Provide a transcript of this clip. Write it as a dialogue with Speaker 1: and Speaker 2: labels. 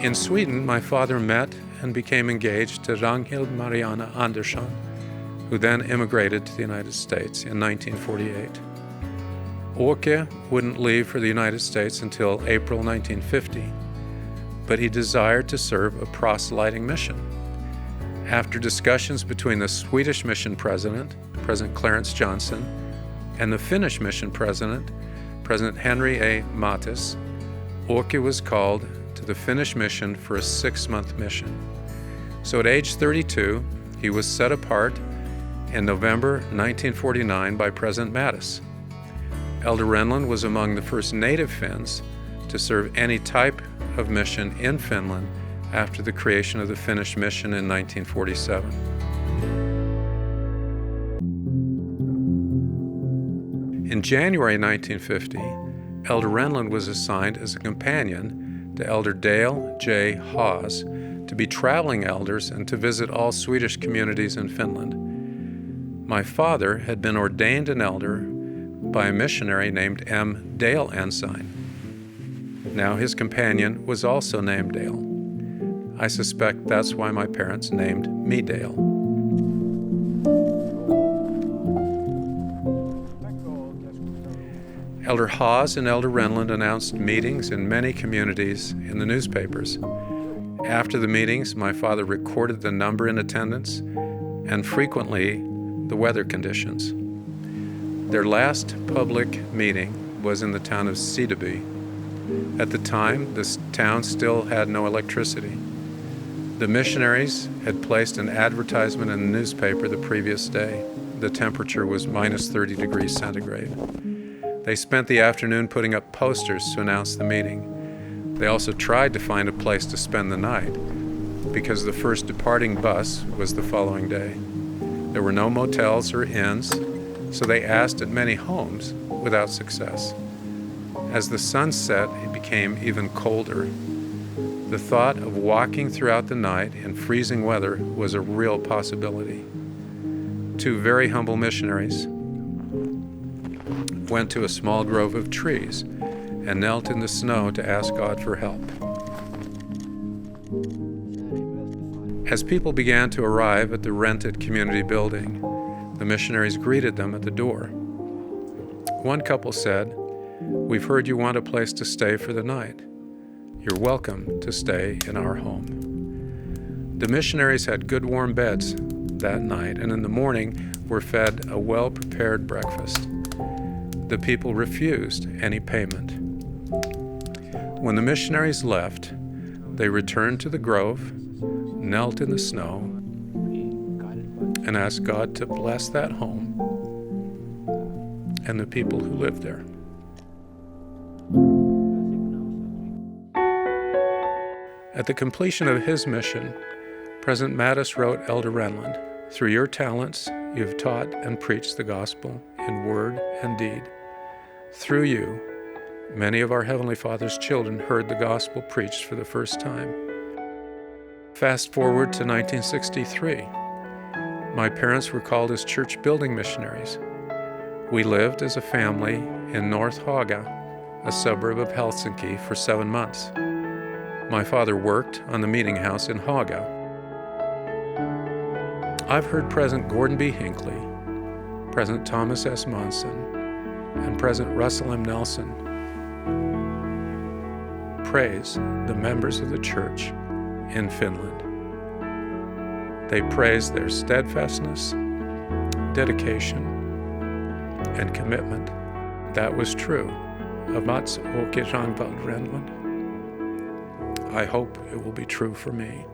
Speaker 1: In Sweden, my father met and became engaged to Ragnhild Mariana Andersson, who then immigrated to the United States in 1948. Ake wouldn't leave for the United States until April 1950, but he desired to serve a proselyting mission. After discussions between the Swedish mission president, President Clarence Johnson, and the Finnish mission president, President Henry A. Mattis, Ake was called to the Finnish mission for a 6-month mission. So at age 32, he was set apart in November 1949 by President Mattis. Elder Renlund was among the first native Finns to serve any type of mission in Finland after the creation of the Finnish mission in 1947. In January 1950, Elder Renlund was assigned as a companion to Elder Dale J. Haas to be traveling elders and to visit all Swedish communities in Finland. My father had been ordained an elder by a missionary named M. Dale Ensign. Now his companion was also named Dale. I suspect that's why my parents named me Dale. Elder Haas and Elder Renlund announced meetings in many communities in the newspapers. After the meetings, my father recorded the number in attendance and frequently the weather conditions. Their last public meeting was in the town of Sideby. At the time, this town still had no electricity. The missionaries had placed an advertisement in the newspaper the previous day. The temperature was minus 30 degrees centigrade. They spent the afternoon putting up posters to announce the meeting. They also tried to find a place to spend the night because the first departing bus was the following day. There were no motels or inns, so they asked at many homes without success. As the sun set, it became even colder. The thought of walking throughout the night in freezing weather was a real possibility. 2 very humble missionaries went to a small grove of trees and knelt in the snow to ask God for help. As people began to arrive at the rented community building, the missionaries greeted them at the door. One couple said, "We've heard you want a place to stay for the night. You're welcome to stay in our home." The missionaries had good warm beds that night, and in the morning were fed a well-prepared breakfast. The people refused any payment. When the missionaries left, they returned to the grove, knelt in the snow, and asked God to bless that home and the people who lived there. At the completion of his mission, President Mattis wrote Elder Renlund, "Through your talents, you have taught and preached the gospel in word and deed. Through you, many of our Heavenly Father's children heard the gospel preached for the first time." Fast forward to 1963. My parents were called as church building missionaries. We lived as a family in North Haga, a suburb of Helsinki, for 7 months. My father worked on the meeting house in Haga. I've heard President Gordon B. Hinckley, President Thomas S. Monson, and President Russell M. Nelson praise the members of the church in Finland. They praise their steadfastness, dedication, and commitment. That was true of Mats Ake Renlund. I hope it will be true for me.